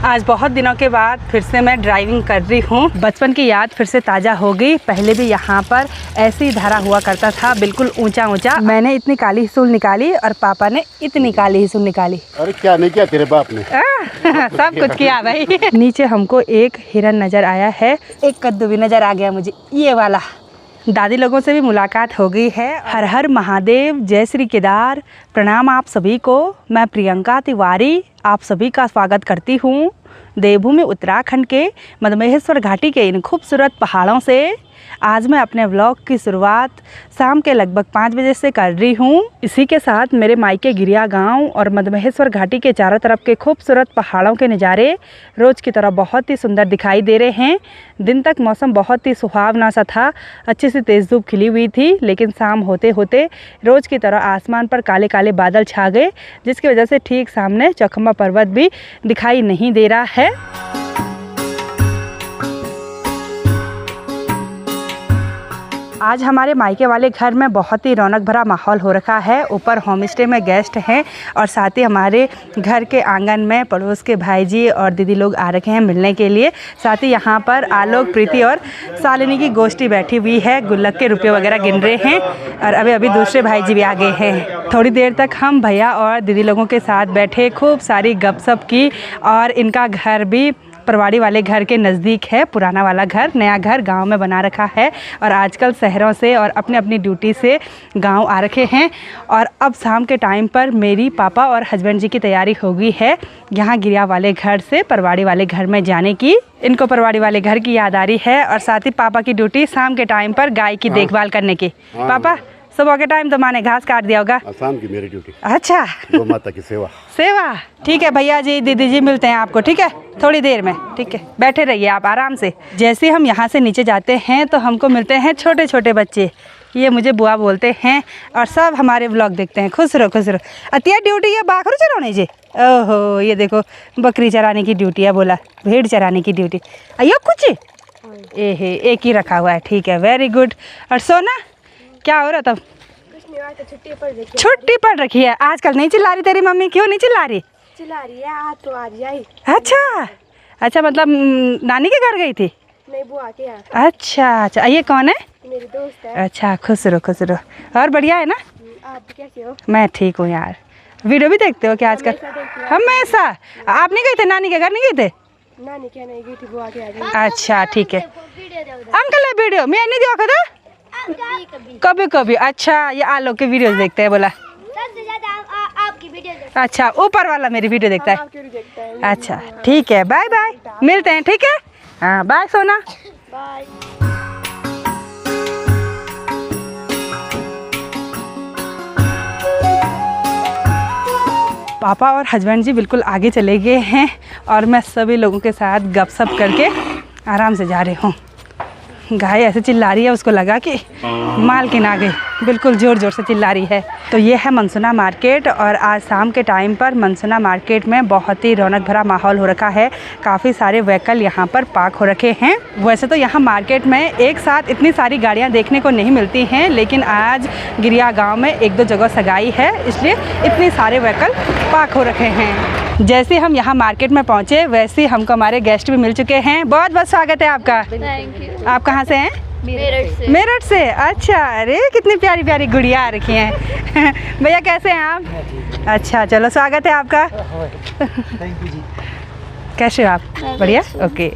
आज बहुत दिनों के बाद फिर से मैं ड्राइविंग कर रही हूँ। बचपन की याद फिर से ताज़ा हो गई। पहले भी यहाँ पर ऐसी धारा हुआ करता था, बिल्कुल ऊंचा ऊंचा। मैंने इतनी काली हिसूल निकाली और पापा ने इतनी काली हिसूल निकाली। अरे क्या नहीं किया तेरे बाप ने? सब कुछ किया भाई। नीचे हमको एक हिरन नज़र आया है, एक कद्दू भी नज़र आ गया मुझे, ये वाला। दादी लोगों से भी मुलाकात हो गई है। हर हर महादेव, जय श्री केदार। प्रणाम आप सभी को। मैं प्रियंका तिवारी आप सभी का स्वागत करती हूँ देवभूमि उत्तराखंड के मदमहेश्वर घाटी के इन खूबसूरत पहाड़ों से। आज मैं अपने व्लॉग की शुरुआत शाम के लगभग 5 बजे से कर रही हूँ। इसी के साथ मेरे मायके गिरिया गांव और मदमहेश्वर घाटी के चारों तरफ के खूबसूरत पहाड़ों के नज़ारे रोज़ की तरह बहुत ही सुंदर दिखाई दे रहे हैं। दिन तक मौसम बहुत ही सुहावना सा था, अच्छी सी तेज़ धूप खिली हुई थी, लेकिन शाम होते होते रोज़ की तरह आसमान पर काले काले बादल छा गए, जिसकी वजह से ठीक सामने चौखंबा पर्वत भी दिखाई नहीं दे रहा है। आज हमारे मायके वाले घर में बहुत ही रौनक भरा माहौल हो रखा है। ऊपर होम स्टे में गेस्ट हैं और साथ ही हमारे घर के आंगन में पड़ोस के भाई जी और दीदी लोग आ रखे हैं मिलने के लिए। साथ ही यहाँ पर आलोक, प्रीति और शालिनी की गोष्ठी बैठी हुई है, गुल्लक के रुपये वगैरह गिन रहे हैं। और अभी दूसरे भाई जी भी आ गए हैं। थोड़ी देर तक हम भैया और दीदी लोगों के साथ बैठे, खूब सारी गपशप की। और इनका घर भी परवाड़ी वाले घर के नज़दीक है। पुराना वाला घर, नया घर गांव में बना रखा है और आजकल शहरों से और अपनी अपनी ड्यूटी से गांव आ रखे हैं। और अब शाम के टाइम पर मेरी पापा और हस्बैंड जी की तैयारी हो गई है यहाँ गिरिया वाले घर से परवाड़ी वाले घर में जाने की। इनको परवाड़ी वाले घर की याद आ रही है। और साथ ही पापा की ड्यूटी शाम के टाइम पर गाय की देखभाल करने की। पापा सुबह के टाइम तो माने घास काट दिया होगा। शाम की मेरी ड्यूटी। अच्छा, गौ माता की सेवा। सेवा, ठीक है भैया जी, दीदी जी मिलते हैं आपको, ठीक है, थोड़ी देर में। ठीक है, बैठे रहिए आप आराम से। जैसे हम यहाँ से नीचे जाते हैं तो हमको मिलते हैं छोटे छोटे बच्चे, ये मुझे बुआ बोलते हैं और सब हमारे व्लॉग देखते हैं। खुश रहो खुश रहो। अतिया ड्यूटी है बाखरू चराने जी। ओहो, ये देखो बकरी चराने की ड्यूटी है, बोला भेड़ चराने की ड्यूटी। अयो कुछ ए एक ही रखा हुआ है, ठीक है, वेरी गुड। और सोना क्या हो रहा तब? छुट्टी पड़ रखी है आजकल। नहीं चिल्ला रही तेरी मम्मी? क्यों नहीं चिल्ला रही? चिल्ला रही है आज तो आज आई। अच्छा, मतलब नानी के घर गई थी? नहीं, बुआ के यहाँ। अच्छा, ये कौन है? मेरी दोस्त है। अच्छा, खुश रहो। और बढ़िया है ना? आप कैसे हो? मैं ठीक हूँ यार। वीडियो भी देखते हो क्या आजकल? हमेशा। आप नहीं गए थे नानी के घर? नहीं गए थे? नानी क्या नहीं गई थी, बुआ के यहाँ। अच्छा ठीक है। अंकल है वीडियो मैं नहीं देखा था कभी। अच्छा, ये आलोक के वीडियोस देखते हैं, बोला सबसे ज्यादा आपकी वीडियो देखता है। अच्छा, ऊपर वाला मेरी वीडियो देखता है। आपकी वीडियो देखता है। अच्छा ठीक है, बाय बाय, मिलते हैं, ठीक है। हाँ बाय सोना। बाय। पापा और हस्बैंड जी बिल्कुल आगे चले गए हैं और मैं सभी लोगों के साथ गपशप करके आराम से जा रही हूँ। गाय ऐसे चिल्ला रही है, उसको लगा कि मालकिन आ गई, बिल्कुल ज़ोर ज़ोर से चिल्ला रही है। तो ये है मनसुना मार्केट और आज शाम के टाइम पर मनसुना मार्केट में बहुत ही रौनक भरा माहौल हो रखा है। काफ़ी सारे व्हीकल यहाँ पर पार्क हो रखे हैं। वैसे तो यहाँ मार्केट में एक साथ इतनी सारी गाड़ियाँ देखने को नहीं मिलती हैं, लेकिन आज गिरिया गाँव में 1-2 जगह सगाई है, इसलिए इतने सारे व्हीकल पार्क हो रखे हैं। जैसे हम यहाँ मार्केट में पहुँचे वैसे ही हमको हमारे गेस्ट भी मिल चुके हैं। बहुत बहुत स्वागत है आपका। Thank you. आप कहाँ से हैं? मेरठ से। अच्छा, अरे कितनी प्यारी प्यारी गुड़िया आ रखी हैं। भैया कैसे हैं आप? अच्छा, चलो स्वागत है आपका। थैंक यू जी। कैसे हो आप? बढ़िया, ओके।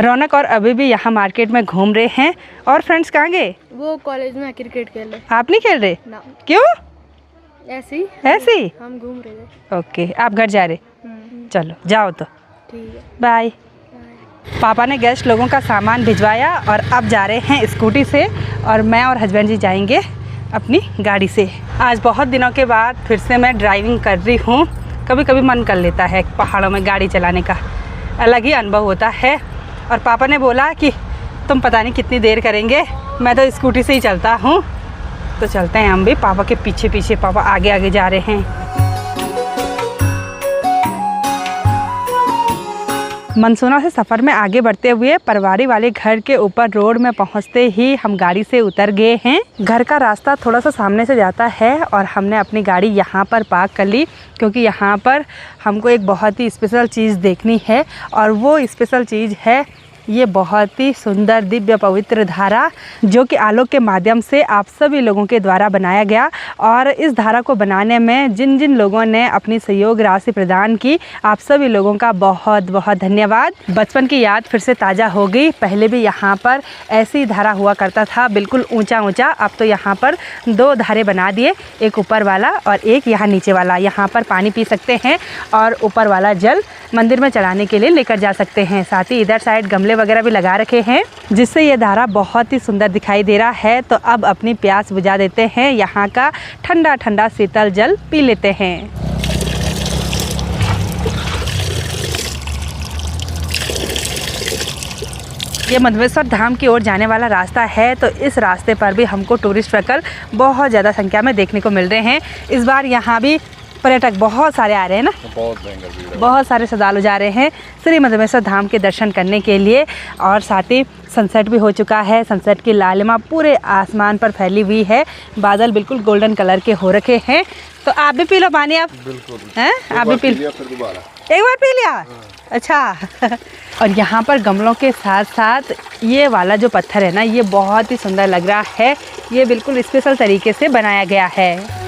रौनक और अभी भी यहाँ मार्केट में घूम रहे हैं। और फ्रेंड्स कहाँ गए? वो कॉलेज में क्रिकेट खेल रहे। आप नहीं खेल रहे? ना, क्यों? ऐसे ही हम घूम रहे थे। ओके, आप घर जा रहे? चलो जाओ तो, ठीक है, बाय। पापा ने गेस्ट लोगों का सामान भिजवाया और अब जा रहे हैं स्कूटी से और मैं और हस्बैंड जी जाएंगे अपनी गाड़ी से। आज बहुत दिनों के बाद फिर से मैं ड्राइविंग कर रही हूँ। कभी कभी मन कर लेता है पहाड़ों में गाड़ी चलाने का, अलग ही अनुभव होता है। और पापा ने बोला कि तुम पता नहीं कितनी देर करेंगे, मैं तो स्कूटी से ही चलता हूँ। तो चलते हैं हम भी पापा के पीछे पीछे। पापा आगे आगे जा रहे हैं। मनसूना से सफ़र में आगे बढ़ते हुए परवारी वाले घर के ऊपर रोड में पहुंचते ही हम गाड़ी से उतर गए हैं। घर का रास्ता थोड़ा सा सामने से जाता है और हमने अपनी गाड़ी यहाँ पर पार्क कर ली क्योंकि यहाँ पर हमको एक बहुत ही स्पेशल चीज़ देखनी है और वो स्पेशल चीज़ है ये बहुत ही सुंदर दिव्य पवित्र धारा जो कि आलोक के माध्यम से आप सभी लोगों के द्वारा बनाया गया। और इस धारा को बनाने में जिन जिन लोगों ने अपनी सहयोग राशि प्रदान की आप सभी लोगों का बहुत बहुत धन्यवाद। बचपन की याद फिर से ताज़ा हो गई। पहले भी यहाँ पर ऐसी धारा हुआ करता था, बिल्कुल ऊंचा ऊंचा। अब तो यहाँ पर 2 धारे बना दिए, एक ऊपर वाला और एक यहाँ नीचे वाला। यहाँ पर पानी पी सकते हैं और ऊपर वाला जल मंदिर में चढ़ाने के लिए लेकर जा सकते हैं। साथ ही इधर साइड गमले वगैरह भी लगा रखे हैं जिससे ये धारा बहुत ही सुंदर दिखाई दे रहा है। तो अब अपनी प्यास बुझा देते हैं, यहाँ का ठंडा ठंडा शीतल जल पी लेते हैं। ये मधवेश्वर धाम की ओर जाने वाला रास्ता है। तो इस रास्ते पर भी हमको टूरिस्ट व्हीकल बहुत ज़्यादा संख्या में देखने को मिल रहे हैं। इस बार यहाँ भी पर्यटक बहुत सारे आ रहे हैं ना, बहुत सारे श्रद्धालु जा रहे हैं श्री मधवेश्वर धाम के दर्शन करने के लिए। और साथ ही सनसेट भी हो चुका है। सनसेट की लालिमा पूरे आसमान पर फैली हुई है। बादल बिल्कुल गोल्डन कलर के हो रखे हैं। तो आप भी पी लो पानी, आप हैं, आप भी पी लो। एक बार पी लिया, अच्छा। और यहाँ पर गमलों के साथ साथ ये वाला जो पत्थर है ना, ये बहुत ही सुंदर लग रहा है। ये बिल्कुल स्पेशल तरीके से बनाया गया है।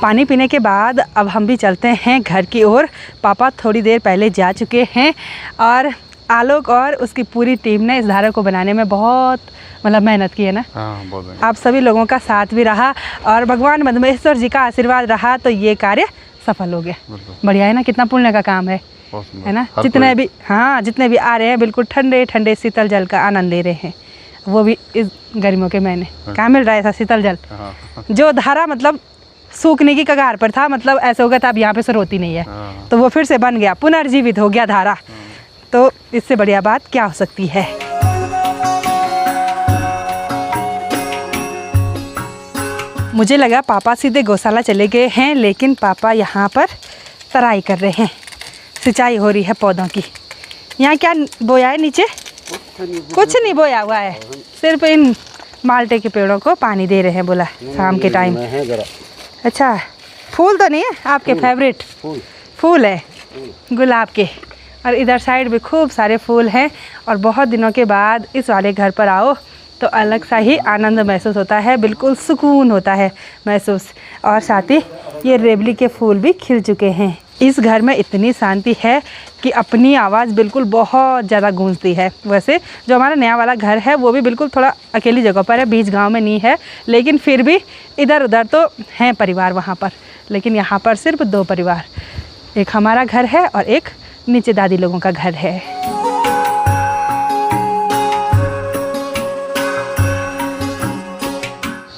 पानी पीने के बाद अब हम भी चलते हैं घर की ओर। पापा थोड़ी देर पहले जा चुके हैं और आलोक और उसकी पूरी टीम ने इस धारा को बनाने में बहुत मेहनत की है ना। बहुत। आप सभी लोगों का साथ भी रहा और भगवान मधवेश्वर जी का आशीर्वाद रहा तो ये कार्य सफल हो गया। बढ़िया है ना, कितना पुण्य का काम है ना। जितने भी आ रहे हैं बिल्कुल ठंडे ठंडे शीतल जल का आनंद ले रहे हैं, वो भी इस गर्मियों के महीने। कहाँ मिल रहा है ऐसा शीतल जल? जो धारा सूखने की कगार पर था, ऐसा हो गया था अब यहाँ पे से रोती नहीं है, तो वो फिर से बन गया, पुनर्जीवित हो गया धारा। तो इससे बढ़िया बात क्या हो सकती है। मुझे लगा पापा सीधे गौशाला चले गए हैं, लेकिन पापा यहाँ पर तराई कर रहे हैं, सिंचाई हो रही है पौधों की। यहाँ क्या बोया है नीचे? कुछ नहीं बोया हुआ है, सिर्फ इन माल्टे के पेड़ों को पानी दे रहे हैं, बोला शाम के टाइम। अच्छा, फूल तो नहीं है आपके? फेवरेट फूल है गुलाब के। और इधर साइड भी खूब सारे फूल हैं। और बहुत दिनों के बाद इस वाले घर पर आओ तो अलग सा ही आनंद महसूस होता है, बिल्कुल सुकून होता है महसूस। और साथ ही ये रेवली के फूल भी खिल चुके हैं। इस घर में इतनी शांति है कि अपनी आवाज़ बिल्कुल बहुत ज़्यादा गूंजती है। वैसे जो हमारा नया वाला घर है वो भी बिल्कुल थोड़ा अकेली जगह पर है, बीच गांव में नहीं है, लेकिन फिर भी इधर उधर तो हैं परिवार वहाँ पर, लेकिन यहाँ पर सिर्फ 2 परिवार, एक हमारा घर है और एक नीचे दादी लोगों का घर है।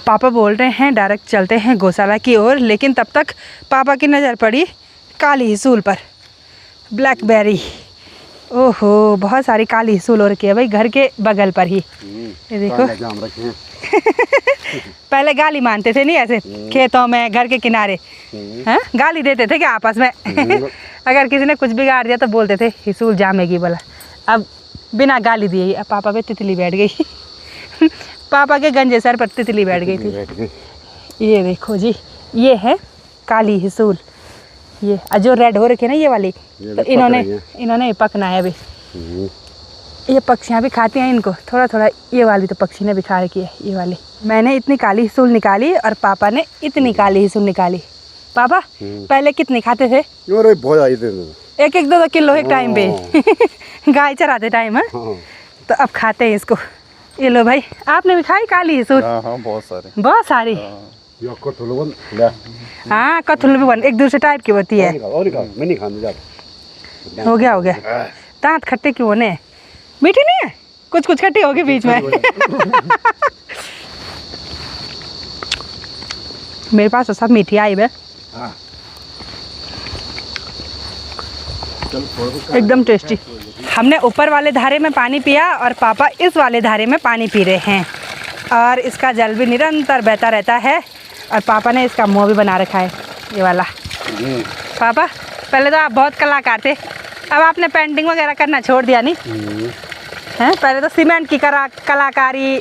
पापा बोल रहे हैं डायरेक्ट चलते हैं गौशाला की ओर, लेकिन तब तक पापा की नज़र पड़ी काली हिसूल पर, ब्लैकबेरी। ओहो, बहुत सारी काली हिसूल हो रखी है भाई घर के बगल पर ही। ये देखो पहले गाली मानते थे नहीं ऐसे खेतों में, घर के किनारे, हैं, गाली देते थे क्या आपस में? अगर किसी ने कुछ बिगाड़ दिया तो बोलते थे हिसूल जामेगी, बोला। अब बिना गाली दिए अब पापा पे तितली बैठ गई। पापा के गंजे सर पर तितली बैठ गई थी। ये देखो जी, ये है काली हिसूल। ये जो रेड हो रखी है ना ये वाली, तो इन्होंने पकना है अभी। ये पक्षियाँ भी खाती हैं इनको थोड़ा थोड़ा। ये वाली तो पक्षी ने भी खा रखी है, ये वाली। मैंने इतनी काली हिसूल निकाली और पापा ने इतनी काली हिसूल निकाली। पापा पहले कितनी खाते थे? एक 2 किलो एक टाइम पे गाय चराते टाइम है। तो अब खाते हैं इसको। ये लो भाई, आपने भी खाई काली हिसूल? हाँ, बहुत सारी। हाँ, कथुल भी बन एक दूसरे टाइप की होती है। हो गया। दांत खट्टे क्यों होने? मीठी नहीं है, कुछ खट्टी होगी बीच में। मेरे पास तो सब मीठी आई है, एकदम टेस्टी। हमने ऊपर वाले धारे में पानी पिया और पापा इस वाले धारे में पानी पी रहे हैं। और इसका जल भी निरंतर बहता रहता है। और पापा ने इसका मुँह भी बना रखा है, ये वाला। पापा पहले तो आप बहुत कलाकार थे, अब आपने पेंटिंग वगैरह करना छोड़ दिया नहीं हैं? पहले तो सीमेंट की कलाकारी,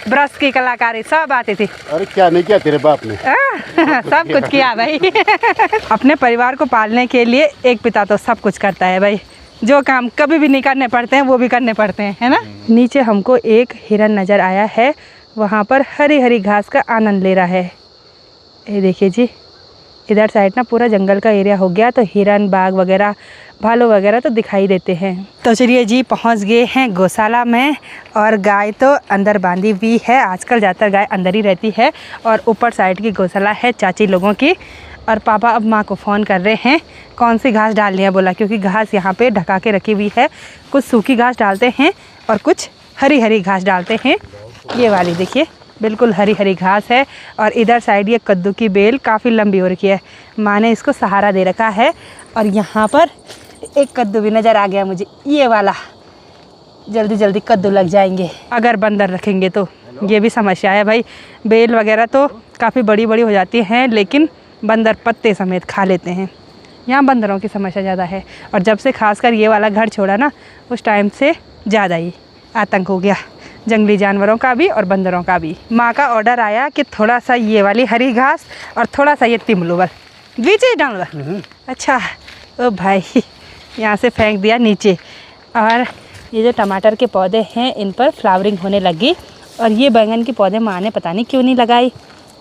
ब्रश की कलाकारी सब आती थी। अरे क्या नहीं किया तेरे बाप ने? सब कुछ किया भाई। अपने परिवार को पालने के लिए एक पिता तो सब कुछ करता है भाई। जो काम कभी भी नहीं करने पड़ते हैं वो भी करने पड़ते हैं, है ना। नीचे हमको एक हिरन नज़र आया है, वहाँ पर हरी हरी घास का आनंद ले रहा है। ये देखिए जी, इधर साइड ना पूरा जंगल का एरिया हो गया, तो हिरन, बाघ वगैरह, भालू वगैरह तो दिखाई देते हैं। तो चलिए जी, पहुंच गए हैं गौशाला में। और गाय तो अंदर बांधी हुई है, आजकल ज़्यादातर गाय अंदर ही रहती है। और ऊपर साइड की गौशाला है चाची लोगों की। और पापा अब माँ को फ़ोन कर रहे हैं कौन सी घास डालनी है, बोला क्योंकि घास यहाँ पे ढका के रखी हुई है। कुछ सूखी घास डालते हैं और कुछ हरी हरी घास डालते हैं। ये वाली देखिए बिल्कुल हरी हरी घास है। और इधर साइड ये कद्दू की बेल काफ़ी लंबी हो रखी है, माँ ने इसको सहारा दे रखा है। और यहाँ पर एक कद्दू भी नज़र आ गया मुझे, ये वाला। जल्दी जल्दी कद्दू लग जाएंगे अगर बंदर रखेंगे तो। ये भी समस्या है भाई, बेल वगैरह तो काफ़ी बड़ी बड़ी हो जाती हैं, लेकिन बंदर पत्ते समेत खा लेते हैं। यहाँ बंदरों की समस्या ज़्यादा है। और जब से खासकर ये वाला घर छोड़ा ना, उस टाइम से ज़्यादा ही आतंक हो गया, जंगली जानवरों का भी और बंदरों का भी। माँ का ऑर्डर आया कि थोड़ा सा ये वाली हरी घास और थोड़ा सा ये तिमलुवर बीच डालूँगा। अच्छा ओ भाई, यहाँ से फेंक दिया नीचे। और ये जो टमाटर के पौधे हैं इन पर फ्लावरिंग होने लगी। और ये बैंगन के पौधे माँ ने पता नहीं क्यों नहीं लगाई।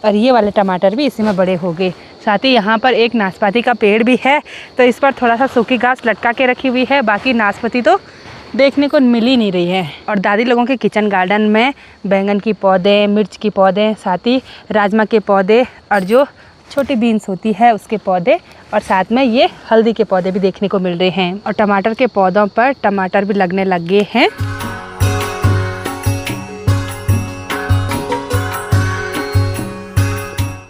और ये वाले टमाटर भी इसी में बड़े हो गए। साथ ही यहाँ पर एक नाशपाती का पेड़ भी है, तो इस पर थोड़ा सा सूखी घास लटका के रखी हुई है। बाकी नाशपाती तो देखने को मिल ही नहीं रही है। और दादी लोगों के किचन गार्डन में बैंगन की पौधे, मिर्च की पौधे, साथ ही राजमा के पौधे और जो छोटी बीन्स होती है उसके पौधे, और साथ में ये हल्दी के पौधे भी देखने को मिल रहे हैं। और टमाटर के पौधों पर टमाटर भी लगने लग गए हैं।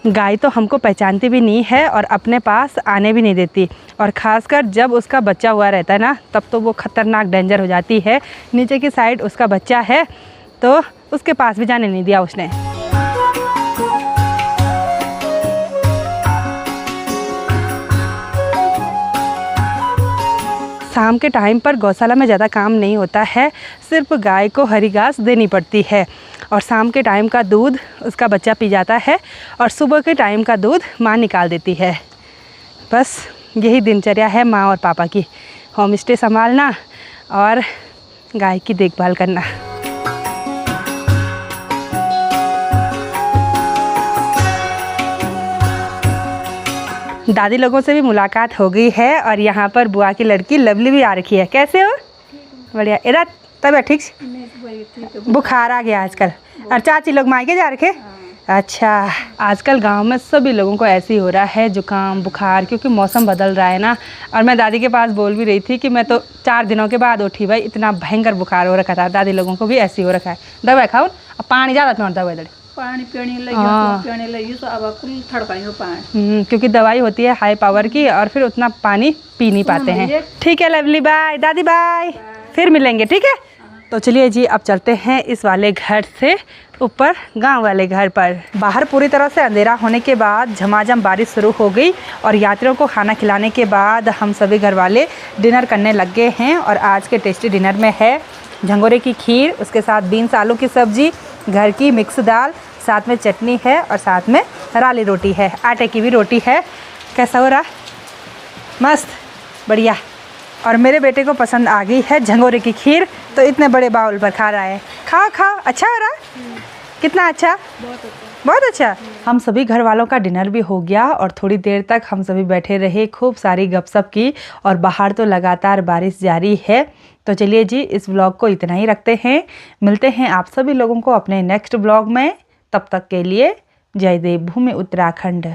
गाय तो हमको पहचानती भी नहीं है और अपने पास आने भी नहीं देती। और ख़ासकर जब उसका बच्चा हुआ रहता है ना, तब तो वो ख़तरनाक डेंजर हो जाती है। नीचे की साइड उसका बच्चा है, तो उसके पास भी जाने नहीं दिया उसने। शाम के टाइम पर गौशाला में ज़्यादा काम नहीं होता है, सिर्फ गाय को हरी घास देनी पड़ती है। और शाम के टाइम का दूध उसका बच्चा पी जाता है और सुबह के टाइम का दूध माँ निकाल देती है। बस यही दिनचर्या है माँ और पापा की, होम स्टे संभालना और गाय की देखभाल करना। दादी लोगों से भी मुलाकात हो गई है और यहाँ पर बुआ की लड़की लवली भी आ रखी है। कैसे हो? बढ़िया। इधर तबीयत ठीक? बुखार आ गया आजकल। और चाची लोग मायके जा रखे? अच्छा, आजकल गांव में सभी लोगों को ऐसे ही हो रहा है, जुकाम बुखार, क्योंकि मौसम बदल रहा है ना। और मैं दादी के पास बोल भी रही थी कि मैं तो 4 दिनों के बाद उठी भाई, इतना भयंकर बुखार हो रखा था। दादी लोगों को भी ऐसे ही हो रखा है। दवाई खाओ, अब पानी ज़्यादा पीना, दवाई दे पानी पीने लगी तो अब कुल थड़काई हो पानी, क्योंकि दवाई होती है हाई पावर की और फिर उतना पानी पी नहीं पाते हैं। ठीक है लवली, बाय दादी, बाय, फिर मिलेंगे, ठीक है। तो चलिए जी, अब चलते हैं इस वाले घर से ऊपर गांव वाले घर पर। बाहर पूरी तरह से अंधेरा होने के बाद झमाझम बारिश शुरू हो गई और यात्रियों को खाना खिलाने के बाद हम सभी घर वाले डिनर करने लग गए हैं। और आज के टेस्टी डिनर में है झंगोरे की खीर, उसके साथ बीन्स आलू की सब्जी, घर की मिक्स दाल, साथ में चटनी है और साथ में राली रोटी है, आटे की भी रोटी है। कैसा हो रहा? मस्त, बढ़िया। और मेरे बेटे को पसंद आ गई है झंगोरे की खीर, तो इतने बड़े बाउल पर खा रहा है। खाओ खाओ, अच्छा हो रहा? कितना अच्छा? बहुत अच्छा। हम सभी घर वालों का डिनर भी हो गया और थोड़ी देर तक हम सभी बैठे रहे, खूब सारी गपशप की। और बाहर तो लगातार बारिश जारी है। तो चलिए जी, इस व्लॉग को इतना ही रखते हैं। मिलते हैं आप सभी लोगों को अपने नेक्स्ट व्लॉग में। तब तक के लिए जय देवभूमि उत्तराखंड।